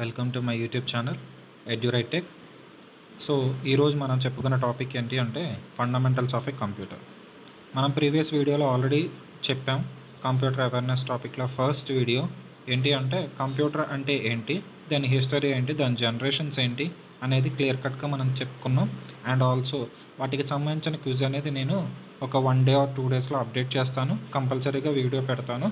Welcome to my YouTube channel Edurite Tech. So ఈరోజు మనం చెప్పుకున్న టాపిక్ ఏంటి అంటే ఫండమెంటల్స్ ఆఫ్ ఏ కంప్యూటర్. మనం ప్రీవియస్ వీడియోలో ఆల్రెడీ చెప్పాం. కంప్యూటర్ అవేర్నెస్ టాపిక్లో ఫస్ట్ వీడియో ఏంటి అంటే కంప్యూటర్ అంటే ఏంటి, దాని హిస్టరీ ఏంటి, దాని జనరేషన్స్ ఏంటి అనేది క్లియర్ కట్గా మనం చెప్పుకున్నాం. అండ్ ఆల్సో వాటికి సంబంధించిన క్విజ్ అనేది నేను ఒక 1 డే ఆర్ 2 డేస్లో అప్డేట్ చేస్తాను. కంపల్సరీగా వీడియో పెడతాను.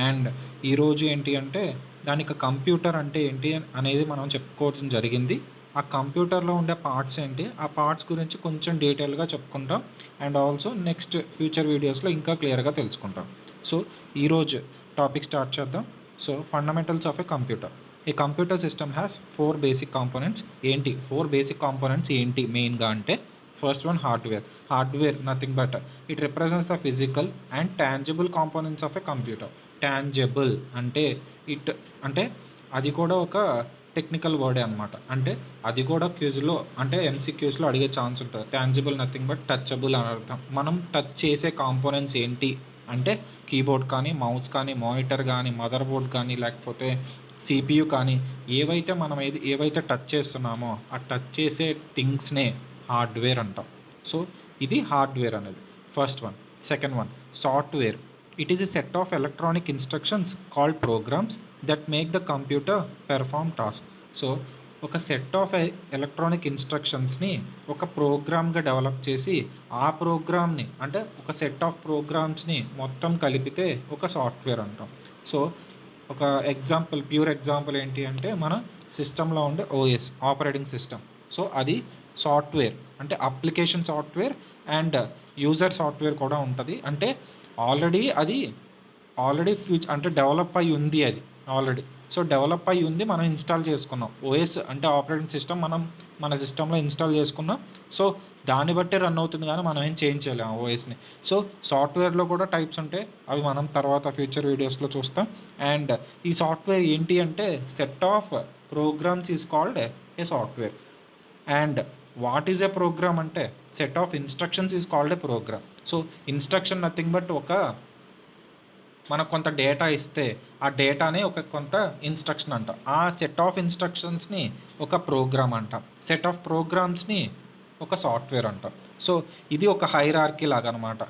అండ్ ఈరోజు ఏంటి అంటే దానికి కంప్యూటర్ అంటే ఏంటి అనేది మనం చెప్పుకోవడం జరిగింది. ఆ కంప్యూటర్లో ఉండే పార్ట్స్ ఏంటి, ఆ పార్ట్స్ గురించి కొంచెం డీటెయిల్గా చెప్పుకుంటాం. అండ్ ఆల్సో నెక్స్ట్ ఫ్యూచర్ వీడియోస్లో ఇంకా క్లియర్గా తెలుసుకుంటాం. సో ఈరోజు టాపిక్ స్టార్ట్ చేద్దాం. So fundamentals of a computer. ఈ computer system has 4 basic components. ఏంటి 4 బేసిక్ కాంపోనెంట్స్ ఏంటి మెయిన్గా అంటే, first one hardware. Hardware nothing but it represents the physical and tangible components of a computer. Tangible అంటే it అంటే అది కూడా ఒక టెక్నికల్ వర్డే అనమాట. అంటే అది కూడా క్విజ్లో అంటే ఎంసీక్యూస్లో అడిగే ఛాన్స్ ఉంటుంది. టాంజిబుల్ నథింగ్ బట్ టచబుల్ అని అర్థం. మనం టచ్ చేసే కాంపోనెంట్స్ ఏంటి అంటే కీబోర్డ్ కానీ, మౌస్ కానీ, మానిటర్ కానీ, మదర్ బోర్డ్ కానీ, లేకపోతే సిపియు కానీ, ఏవైతే టచ్ చేస్తున్నామో ఆ టచ్ చేసే థింగ్స్నే హార్డ్వేర్ అంటాం. సో ఇది హార్డ్వేర్ అనేది first one. Second one software. It is a set of electronic instructions called programs that make the computer perform tasks. So ఒక సెట్ ఆఫ్ ఎలక్ట్రానిక్ ఇన్స్ట్రక్షన్స్ని ఒక ప్రోగ్రామ్గా డెవలప్ చేసి ఆ ప్రోగ్రామ్ని అంటే ఒక సెట్ ఆఫ్ ప్రోగ్రామ్స్ని మొత్తం కలిపితే ఒక సాఫ్ట్వేర్ అంటాం. సో ఒక ప్యూర్ ఎగ్జాంపుల్ ఏంటి అంటే మన సిస్టంలో ఉండే ఓఎస్ ఆపరేటింగ్ సిస్టమ్. సో అది సాఫ్ట్వేర్ అంటే application software and user software కూడా ఉంటుంది. అంటే ఆల్రెడీ అంటే డెవలప్ అయ్యి ఉంది అది ఆల్రెడీ. సో డెవలప్ అయ్యి ఉంది, మనం ఇన్స్టాల్ చేసుకున్నాం. ఓఎస్ అంటే ఆపరేటింగ్ సిస్టమ్ మనం మన సిస్టంలో ఇన్స్టాల్ చేసుకున్నాం. సో దాన్ని బట్టే రన్ అవుతుంది, కానీ మనం ఏం చేంజ్ చేయలేము ఓఎస్ని. సో సాఫ్ట్వేర్లో కూడా టైప్స్ ఉంటాయి, అవి మనం తర్వాత ఫ్యూచర్ వీడియోస్లో చూస్తాం. అండ్ ఈ సాఫ్ట్వేర్ ఏంటి అంటే set of programs is called a software. And what is a program అంటే set of instructions is called a program. So instruction nothing but మనకు కొంత డేటా ఇస్తే ఆ డేటానే కొంత ఇన్స్ట్రక్షన్ అంటాం. ఆ సెట్ ఆఫ్ ఇన్స్ట్రక్షన్స్ని ఒక ప్రోగ్రామ్ అంటాం. సెట్ ఆఫ్ ప్రోగ్రామ్స్ని ఒక సాఫ్ట్వేర్ అంటాం. సో ఇది ఒక హైరార్కీ లాగా అనమాట.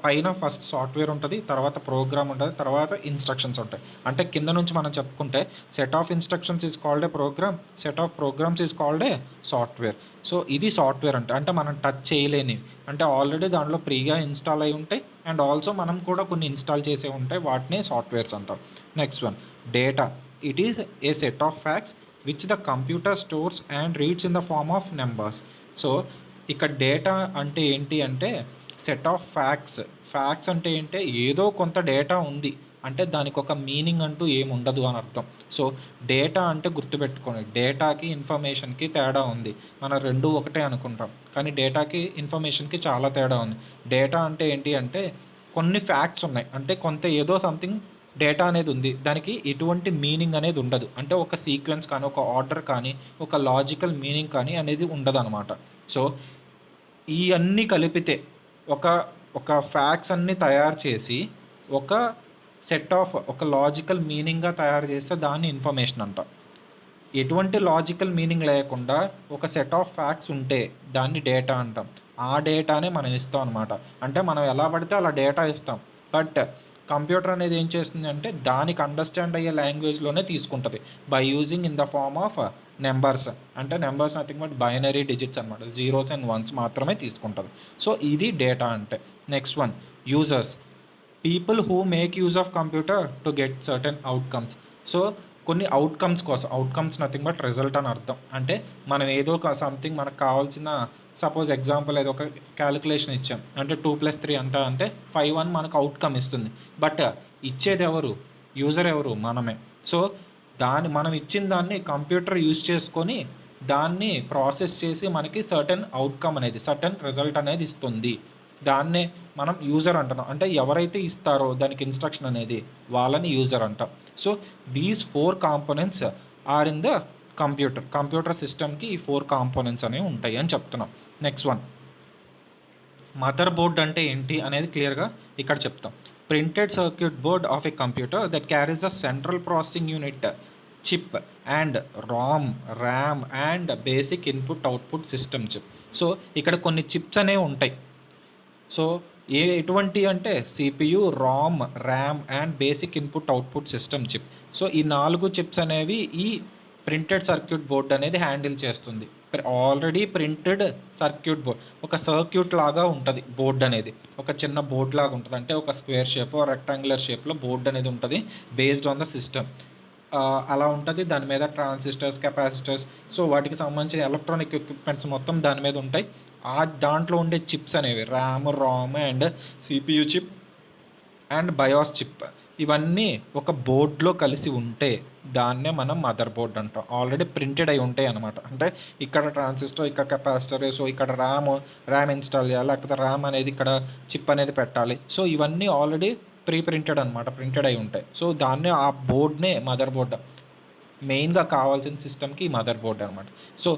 పైన ఫస్ట్ సాఫ్ట్వేర్ ఉంటుంది, తర్వాత ప్రోగ్రామ్ ఉంటుంది, తర్వాత ఇన్స్ట్రక్షన్స్ ఉంటాయి. అంటే కింద నుంచి మనం చెప్పుకుంటే set of instructions is called a program, set of programs is called a software. So ఇది సాఫ్ట్వేర్ అంటే మనం టచ్ చేయలేనివి, అంటే ఆల్రెడీ దాంట్లో ప్రీగా ఇన్స్టాల్ అయి ఉంటాయి. అండ్ ఆల్సో మనం కూడా కొన్ని ఇన్స్టాల్ చేసే ఉంటాయి, వాటిని సాఫ్ట్వేర్స్ అంటాం. Next one data. It is a set of facts which the computer stores and reads in the form of numbers. So ఇక్కడ డేటా అంటే ఏంటి అంటే సెట్ ఆఫ్ ఫ్యాక్ట్స్ అంటే ఏంటి, ఏదో కొంత డేటా ఉంది అంటే దానికి ఒక మీనింగ్ అంటూ ఏమి ఉండదు అని అర్థం. సో డేటా అంటే గుర్తుపెట్టుకోండి, డేటాకి ఇన్ఫర్మేషన్కి తేడా ఉంది. మనం రెండు ఒకటే అనుకుంటాం, కానీ డేటాకి ఇన్ఫర్మేషన్కి చాలా తేడా ఉంది. డేటా అంటే ఏంటి అంటే కొన్ని ఫ్యాక్ట్స్ ఉన్నాయి, అంటే కొంత ఏదో సంథింగ్ డేటా అనేది ఉంది, దానికి ఎటువంటి మీనింగ్ అనేది ఉండదు. అంటే ఒక సీక్వెన్స్ కానీ, ఒక ఆర్డర్ కానీ, ఒక లాజికల్ మీనింగ్ కానీ అనేది ఉండదు అనమాట. సో ఇవన్నీ కలిపితే ఒక ఒక ఫ్యాక్ట్స్ అన్నీ తయారు చేసి ఒక సెట్ ఆఫ్ ఒక లాజికల్ మీనింగ్గా తయారు చేస్తే దాన్ని ఇన్ఫర్మేషన్ అంటాం. ఎటువంటి లాజికల్ మీనింగ్ లేకుండా ఒక సెట్ ఆఫ్ ఫ్యాక్ట్స్ ఉంటే దాన్ని డేటా అంటాం. ఆ డేటానే మనం ఇస్తాం అనమాట. అంటే మనం ఎలా పడితే అలా డేటా ఇస్తాం, బట్ కంప్యూటర్ అనేది ఏం చేస్తుంది అంటే దానికి అండర్స్టాండ్ అయ్యే లాంగ్వేజ్లోనే తీసుకుంటుంది, by using in the form of numbers. అంటే numbers nothing but binary digits అనమాట, జీరోస్ అండ్ వన్స్ మాత్రమే తీసుకుంటుంది. సో ఇది డేటా అంటే. Next one users. People who make use of computer to get certain outcomes. So కొన్ని outcomes nothing but result అని అర్థం. అంటే మనం ఏదో ఒక సంథింగ్ మనకు కావాల్సిన, సపోజ్ ఎగ్జాంపుల్ ఏదో ఒక క్యాలిక్యులేషన్ ఇచ్చాం, అంటే 2+3 అంటే 5 అని మనకు అవుట్కమ్ ఇస్తుంది. బట్ ఇచ్చేది ఎవరు? యూజర్ ఎవరు? మనమే. సో మనం ఇచ్చిన దాన్ని కంప్యూటర్ యూజ్ చేసుకొని దాన్ని ప్రాసెస్ చేసి మనకి సర్టెన్ అవుట్కమ్ అనేది, సర్టెన్ రిజల్ట్ అనేది ఇస్తుంది. దాన్నే మనం యూజర్ అంటున్నాం. అంటే ఎవరైతే ఇస్తారో దానికి ఇన్స్ట్రక్షన్ అనేది వాళ్ళని యూజర్ అంటాం. So these 4 components are in the computer సిస్టమ్కి ఈ 4 కాంపోనెంట్స్ అనేవి ఉంటాయి అని చెప్తున్నాం. నెక్స్ట్ వన్ మదర్ బోర్డ్ అంటే ఏంటి అనేది క్లియర్గా ఇక్కడ చెప్తాం. Printed circuit board of a computer that carries the central processing unit chip and Ram, RAM and basic input output system chip. So ఇక్కడ కొన్ని చిప్స్ అనేవి ఉంటాయి. సో ఎటువంటి అంటే CPU, Ram, RAM and basic input output system chip. So ఈ 4 chips అనేవి ఈ printed circuit board అనేది హ్యాండిల్ చేస్తుంది. ఆల్రెడీ ప్రింటెడ్ సర్క్యూట్ బోర్డ్ ఒక సర్క్యూట్ లాగా ఉంటుంది. బోర్డ్ అనేది ఒక చిన్న బోర్డ్ లాగా ఉంటుంది. అంటే ఒక స్క్వేర్ షేప్, రెక్టాంగులర్ షేప్లో బోర్డ్ అనేది ఉంటుంది బేస్డ్ ఆన్ ద సిస్టమ్. అలా ఉంటుంది. దాని మీద ట్రాన్సిస్టర్స్, కెపాసిటర్స్, సో వాటికి సంబంధించిన ఎలక్ట్రానిక్ ఎక్విప్మెంట్స్ మొత్తం దాని మీద ఉంటాయి. దాంట్లో ఉండే చిప్స్ అనేవి RAM, Ram and CPU chip and bias chip, ఇవన్నీ ఒక బోర్డ్లో కలిసి ఉంటే దాన్నే మనం మదర్ బోర్డ్ అంటాం. ఆల్రెడీ ప్రింటెడ్ అయి ఉంటాయి అనమాట. అంటే ఇక్కడ ట్రాన్సిస్టర్, ఇక్కడ కెపాసిటర్, సో ఇక్కడ ర్యామ్ ఇన్స్టాల్ చేయాలి, లేకపోతే ర్యామ్ అనేది ఇక్కడ చిప్ అనేది పెట్టాలి. సో ఇవన్నీ ఆల్రెడీ ప్రింటెడ్ అనమాట, ప్రింటెడ్ అయి ఉంటాయి. సో దాన్నే ఆ బోర్డ్నే మదర్ బోర్డ్, మెయిన్గా కావాల్సిన సిస్టమ్కి మదర్ బోర్డ్ అనమాట. సో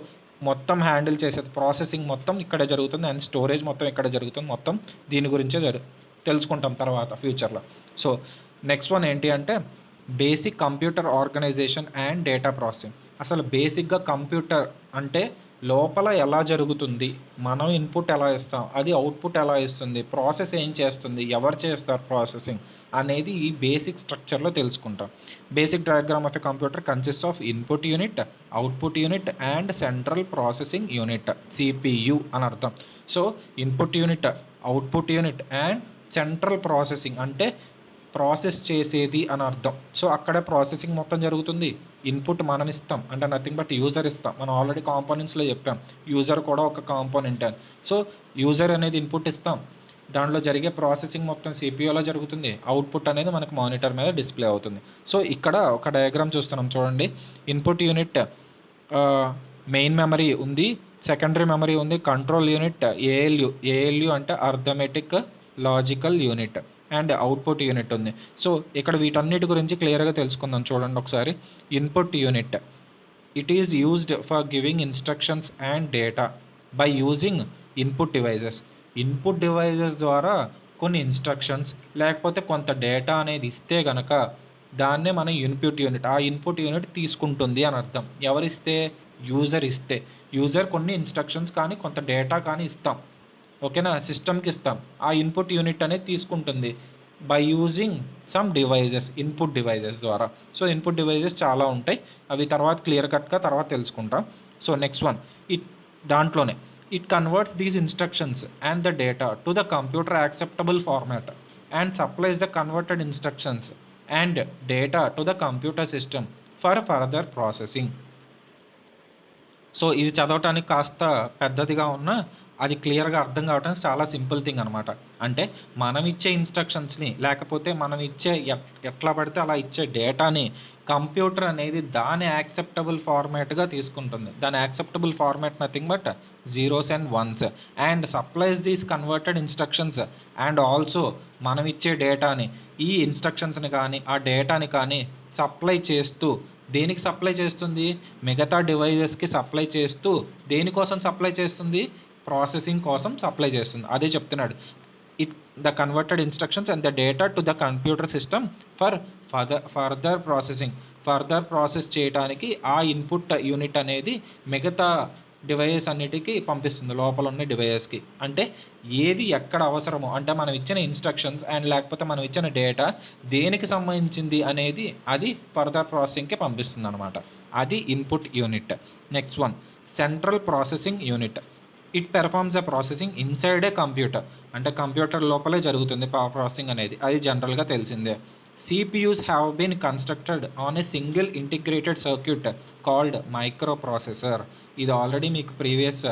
మొత్తం హ్యాండిల్ చేసేది ప్రాసెసింగ్ మొత్తం ఇక్కడ జరుగుతుంది అండ్ స్టోరేజ్ మొత్తం ఇక్కడ జరుగుతుంది. మొత్తం దీని గురించే తెలుసుకుంటాం తర్వాత ఫ్యూచర్లో. సో నెక్స్ట్ వన్ ఏంటి అంటే basic computer organisation and data processing. అసలు బేసిక్గా కంప్యూటర్ అంటే లోపల ఎలా జరుగుతుంది, మనం ఇన్పుట్ ఎలా ఇస్తాం, అది అవుట్పుట్ ఎలా ఇస్తుంది, ప్రాసెస్ ఏం చేస్తుంది, ఎవరు చేస్తారు ప్రాసెసింగ్ అనేది ఈ బేసిక్ స్ట్రక్చర్లో తెలుసుకుంటాం. Basic diagram of a computer consist of input unit, output unit and central processing unit, CPU అని అర్థం. So input unit, output unit and central processing అంటే ప్రాసెస్ చేసేది అని అర్థం. సో అక్కడే ప్రాసెసింగ్ మొత్తం జరుగుతుంది. ఇన్పుట్ మనం ఇస్తాం, అంటే నథింగ్ బట్ యూజర్ ఇస్తాం. మనం ఆల్రెడీ కాంపోనెంట్స్లో చెప్పాం యూజర్ కూడా ఒక కాంపోనెంట్ అని. సో యూజర్ అనేది ఇన్పుట్ ఇస్తాం, దాంట్లో జరిగే ప్రాసెసింగ్ మొత్తం సిపియూలో జరుగుతుంది. అవుట్పుట్ అనేది మనకు మానిటర్ మీద డిస్ప్లే అవుతుంది. సో ఇక్కడ ఒక డయాగ్రామ్ చూస్తున్నాం చూడండి. ఇన్పుట్ యూనిట్ మెయిన్ మెమరీ ఉంది, సెకండరీ మెమరీ ఉంది, కంట్రోల్ యూనిట్ ఏఎల్యు అంటే arithmetic logical unit and output unit ఉంది. సో ఇక్కడ వీటన్నిటి గురించి క్లియర్గా తెలుసుకుందాం చూడండి ఒకసారి. Input unit, it is used for giving instructions and data by using input devices. Input devices ద్వారా కొన్ని ఇన్స్ట్రక్షన్స్ లేకపోతే కొంత డేటా అనేది ఇస్తే కనుక దాన్నే మనం ఇన్పుట్ యూనిట్, ఆ ఇన్పుట్ యూనిట్ తీసుకుంటుంది అని అర్థం. ఎవరిస్తే? యూజర్ ఇస్తే. యూజర్ కొన్ని ఇన్స్ట్రక్షన్స్ కానీ కొంత డేటా కానీ ఇస్తాం, ఓకేనా, సిస్టమ్కి ఇస్తాం. ఆ ఇన్పుట్ యూనిట్ అనేది తీసుకుంటుంది by using some devices, input devices ద్వారా. సో ఇన్పుట్ డివైజెస్ చాలా ఉంటాయి, అవి తర్వాత క్లియర్ కట్గా తర్వాత తెలుసుకుంటాం. సో నెక్స్ట్ వన్, దాంట్లోనే it converts these instructions and the data to the computer acceptable format and supplies the converted instructions and data to the computer system for further processing. So ఇది చదవటానికి కాస్త పెద్దదిగా ఉన్నా అది క్లియర్గా అర్థం కావడానికి చాలా సింపుల్ థింగ్ అనమాట. అంటే మనం ఇచ్చే ఇన్స్ట్రక్షన్స్ని లేకపోతే మనం ఇచ్చే ఎట్లా పడితే అలా ఇచ్చే డేటాని కంప్యూటర్ అనేది దాని యాక్సెప్టబుల్ ఫార్మాట్గా తీసుకుంటుంది. దాని acceptable format nothing but zeros and once and supplies these converted instructions and also మనం ఇచ్చే డేటాని, ఈ ఇన్స్ట్రక్షన్స్ని కానీ ఆ డేటాని కానీ సప్లై చేస్తూ, దేనికి సప్లై చేస్తుంది? మిగతా డివైజెస్కి సప్లై చేస్తూ, దేనికోసం సప్లై చేస్తుంది? ప్రాసెసింగ్ కోసం సప్లై చేస్తుంది. అదే చెప్తున్నాడు. It the converted instructions and the data to the computer system for further processing. Further process చేయడానికి ఆ ఇన్పుట్ యూనిట్ అనేది మిగతా డివైజెస్ అన్నిటికీ పంపిస్తుంది, లోపల ఉన్న డివైజెస్కి. అంటే ఏది ఎక్కడ అవసరమో, అంటే మనం ఇచ్చిన ఇన్స్ట్రక్షన్స్ అండ్ లేకపోతే మనం ఇచ్చిన డేటా దేనికి సంబంధించింది అనేది అది ఫర్దర్ ప్రాసెసింగ్కి పంపిస్తుంది అనమాట. అది input unit. Next one, central processing unit. It performs a processing inside a computer. అంటే కంప్యూటర్ లోపలే జరుగుతుంది ప్రాసెసింగ్ అనేది, అది జనరల్గా తెలిసిందే. CPUs have been constructed on a single integrated circuit called microprocessor. ఇది ఆల్రెడీ మీకు ప్రీవియస్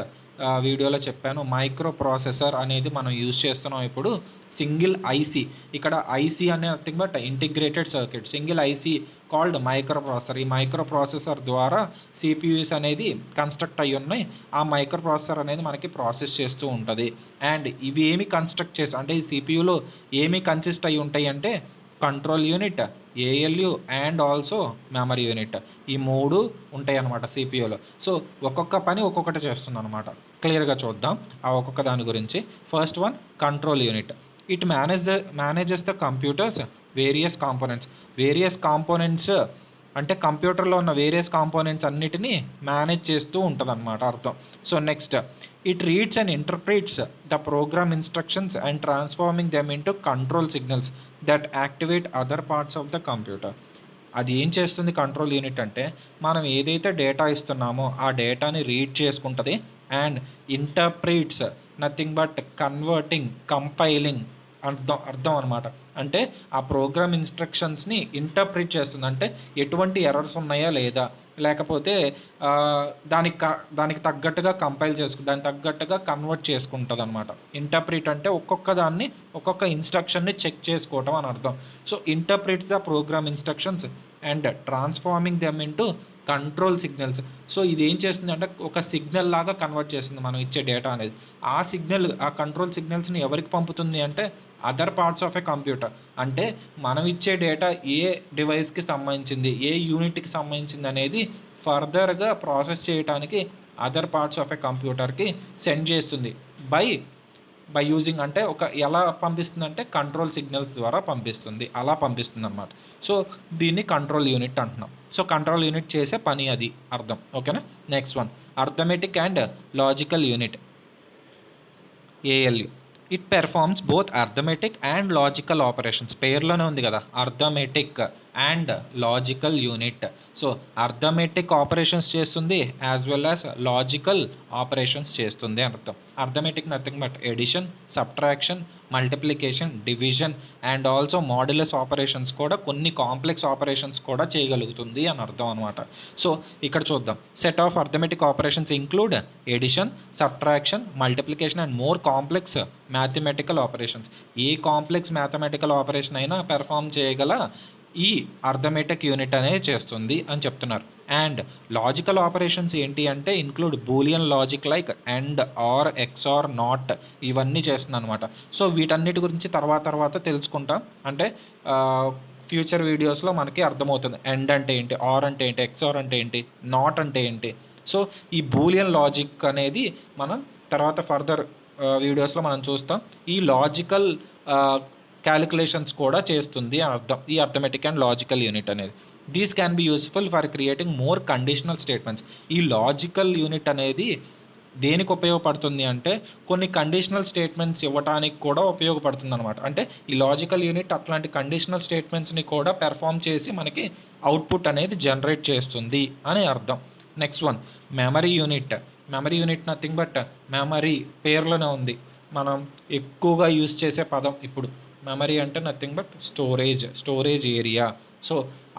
వీడియోలో చెప్పాను. మైక్రో ప్రాసెసర్ అనేది మనం యూజ్ చేస్తున్నాం ఇప్పుడు. సింగిల్ ఐసీ, ఇక్కడ ఐసీ అనే nothing but integrated circuit, single IC called microprocessor. ఈ మైక్రో ప్రాసెసర్ ద్వారా సిపియూస్ అనేది కన్స్ట్రక్ట్ అయ్యి ఉన్నాయి. ఆ మైక్రో ప్రాసెసర్ అనేది మనకి ప్రాసెస్ చేస్తూ ఉంటుంది. అండ్ ఇవి ఏమి కన్స్ట్రక్ట్ చేసి, అంటే ఈ సిపియూలో ఏమి కన్సిస్ట్ అయ్యి ఉంటాయి అంటే control unit, ALU and also memory unit, ఈ మూడు ఉంటాయి అన్నమాట సిపియూలో. సో ఒక్కొక్క పని ఒక్కొక్కటి చేస్తుంది అనమాట. క్లియర్గా చూద్దాం ఆ ఒక్కొక్క దాని గురించి. First one, control unit. It manages the computers various components. Various components అంటే కంప్యూటర్లో ఉన్న వేరియస్ కాంపోనెంట్స్ అన్నిటిని మేనేజ్ చేస్తూ ఉంటుందన్నమాట అర్థం. So next, it reads and interprets the program instructions and transforming them into control signals that activate other parts of the computer. అది ఏం చేస్తుంది కంట్రోల్ యూనిట్ అంటే, మనం ఏదైతే డేటా ఇస్తున్నామో ఆ డేటాని రీడ్ చేసుకుంటుంది and interprets, nothing but converting, compiling అర్థం అర్థం అనమాట. అంటే ఆ ప్రోగ్రామ్ ఇన్స్ట్రక్షన్స్ని ఇంటర్ప్రిట్ చేస్తుంది. అంటే ఎటువంటి ఎర్రర్స్ ఉన్నాయా లేదా, లేకపోతే దానికి తగ్గట్టుగా కంపైల్ దానికి తగ్గట్టుగా కన్వర్ట్ చేసుకుంటుంది అనమాట. ఇంటర్ప్రిట్ అంటే ఒక్కొక్క ఇన్స్ట్రక్షన్ని చెక్ చేసుకోవటం అని అర్థం. So interprets the program instructions and transforming them into control signals. So ఇది ఏం చేస్తుంది అంటే ఒక సిగ్నల్ లాగా కన్వర్ట్ చేస్తుంది మనం ఇచ్చే డేటా అనేది. ఆ కంట్రోల్ సిగ్నల్స్ని ఎవరికి పంపుతుంది అంటే other parts of a computer. అంటే మనం ఇచ్చే డేటా ఏ డివైస్కి సంబంధించింది, ఏ యూనిట్కి సంబంధించింది అనేది ఫర్దర్గా ప్రాసెస్ చేయడానికి అదర్ పార్ట్స్ ఆఫ్ ఏ కంప్యూటర్కి సెండ్ చేస్తుంది బై యూజింగ్. అంటే ఎలా పంపిస్తుంది అంటే కంట్రోల్ సిగ్నల్స్ ద్వారా పంపిస్తుంది, అలా పంపిస్తుంది అనమాట. సో దీన్ని కంట్రోల్ యూనిట్ అంటున్నాం. సో కంట్రోల్ యూనిట్ చేసే పని అది అర్థం. ఓకేనా. Next one, arithmetic and logical unit, ALU. It performs both arithmetic and logical operations. పేర్లోనే ఉంది కదా, arithmetic and logical unit. So arithmetic operations చేస్తుంది as well as logical operations చేస్తుంది అని అర్థం. Arithmetic nothing but addition, subtraction, multiplication, division and also modulus operations కూడా, కొన్ని complex operations కూడా చేయగలుగుతుంది అని అర్థం అనమాట. సో ఇక్కడ చూద్దాం. Set of arithmetic operations include addition, subtraction, multiplication and more complex mathematical operations. ఏ కాంప్లెక్స్ మ్యాథమెటికల్ ఆపరేషన్ అయినా పెర్ఫామ్ చేయగల ఈ అర్థమెటిక్ యూనిట్ అనేది చేస్తుంది అని చెప్తున్నారు. అండ్ లాజికల్ ఆపరేషన్స్ ఏంటి అంటే include Boolean logic like and, or, XOR, not, ఇవన్నీ చేస్తుంది అనమాట. సో వీటన్నిటి గురించి తర్వాత తెలుసుకుంటాం. అంటే ఫ్యూచర్ వీడియోస్లో మనకి అర్థమవుతుంది అండ్ అంటే ఏంటి, ఆర్ అంటే ఏంటి, ఎక్స్ఆర్ అంటే ఏంటి, నాట్ అంటే ఏంటి. సో ఈ బూలియన్ లాజిక్ అనేది మనం తర్వాత ఫర్దర్ వీడియోస్లో మనం చూస్తాం. ఈ లాజికల్ క్యాలిక్యులేషన్స్ కూడా చేస్తుంది అని అర్థం ఈ అర్థమెటిక్ అండ్ లాజికల్ యూనిట్ అనేది. These can be useful for creating more conditional statements. ఈ లాజికల్ యూనిట్ అనేది దేనికి ఉపయోగపడుతుంది అంటే కొన్ని కండిషనల్ స్టేట్మెంట్స్ ఇవ్వడానికి కూడా ఉపయోగపడుతుంది అనమాట. అంటే ఈ లాజికల్ యూనిట్ అట్లాంటి కండిషనల్ స్టేట్మెంట్స్ని కూడా పెర్ఫామ్ చేసి మనకి అవుట్పుట్ అనేది జనరేట్ చేస్తుంది అని అర్థం. Next one, memory unit. Memory unit nothing but memory, పేర్లోనే ఉంది, మనం ఎక్కువగా యూజ్ చేసే పదం ఇప్పుడు. మెమరీ అంటే nothing but storage area. So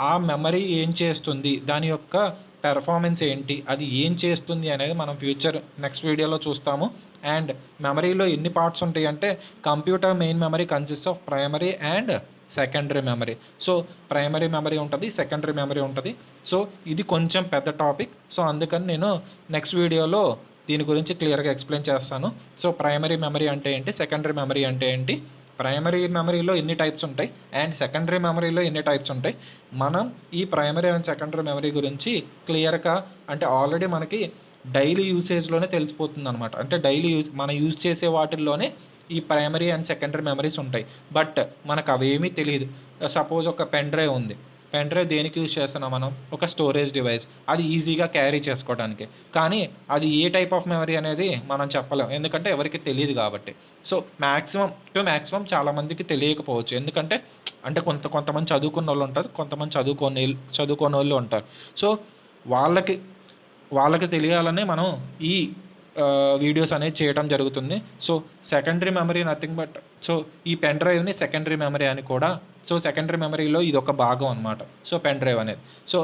ఆ మెమరీ ఏం చేస్తుంది, దాని యొక్క పెర్ఫార్మెన్స్ ఏంటి, అది ఏం చేస్తుంది అనేది మనం ఫ్యూచర్ నెక్స్ట్ వీడియోలో చూస్తాము. అండ్ మెమరీలో ఎన్ని పార్ట్స్ ఉంటాయి అంటే computer main memory consist of primary and secondary memory. So primary memory ఉంటుంది, సెకండరీ మెమరీ ఉంటుంది. సో ఇది కొంచెం పెద్ద టాపిక్. సో అందుకని నేను నెక్స్ట్ వీడియోలో దీని గురించి క్లియర్గా ఎక్స్ప్లెయిన్ చేస్తాను. సో ప్రైమరీ మెమరీ అంటే ఏంటి, సెకండరీ మెమరీ అంటే ఏంటి, ప్రైమరీ మెమరీలో ఎన్ని టైప్స్ ఉంటాయి అండ్ సెకండరీ మెమరీలో ఎన్ని టైప్స్ ఉంటాయి, మనం ఈ ప్రైమరీ అండ్ సెకండరీ మెమరీ గురించి క్లియర్గా, అంటే ఆల్రెడీ మనకి డైలీ యూసేజ్లోనే తెలిసిపోతుంది అనమాట. అంటే మనం యూజ్ చేసే వాటిల్లోనే ఈ ప్రైమరీ అండ్ సెకండరీ మెమరీస్ ఉంటాయి. బట్ మనకు అవేమీ తెలియదు. సపోజ్ ఒక పెన్ డ్రైవ్ ఉంది, పెన్ డ్రైవ్ దేనికి యూజ్ చేస్తున్నాం మనం, ఒక స్టోరేజ్ డివైస్, అది ఈజీగా క్యారీ చేసుకోవడానికి. కానీ అది ఏ టైప్ ఆఫ్ మెమరీ అనేది మనం చెప్పలేం, ఎందుకంటే ఎవరికి తెలియదు కాబట్టి. సో మ్యాక్సిమం చాలామందికి తెలియకపోవచ్చు, ఎందుకంటే అంటే కొంతమంది చదువుకున్న వాళ్ళు ఉంటారు, కొంతమంది చదువుకోని వాళ్ళు ఉంటారు. సో వాళ్ళకి తెలియాలని మనం ఈ వీడియోస్ అనేది చేయడం జరుగుతుంది. So secondary memory nothing but, so ఈ పెన్ డ్రైవ్ని సెకండరీ మెమరీ అని కూడా, సో సెకండరీ మెమరీలో ఇది ఒక భాగం అనమాట. సో పెన్ డ్రైవ్ అనేది సో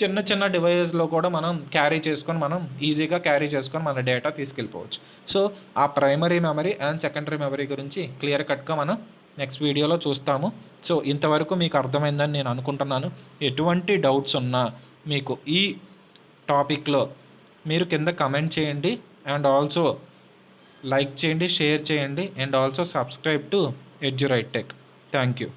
చిన్న డివైస్లో కూడా మనం ఈజీగా క్యారీ చేసుకొని మన డేటా తీసుకెళ్ళిపోవచ్చు. సో ఆ primary memory and secondary memory గురించి క్లియర్ కట్గా మనం నెక్స్ట్ వీడియోలో చూస్తాము. సో ఇంతవరకు మీకు అర్థమైందని నేను అనుకుంటున్నాను. ఎటువంటి డౌట్స్ ఉన్నా మీకు ఈ టాపిక్లో మీరు కింద కమెంట్ చేయండి అండ్ ఆల్సో లైక్ చేయండి, షేర్ చేయండి and also subscribe to Edurite Tech. Thank you.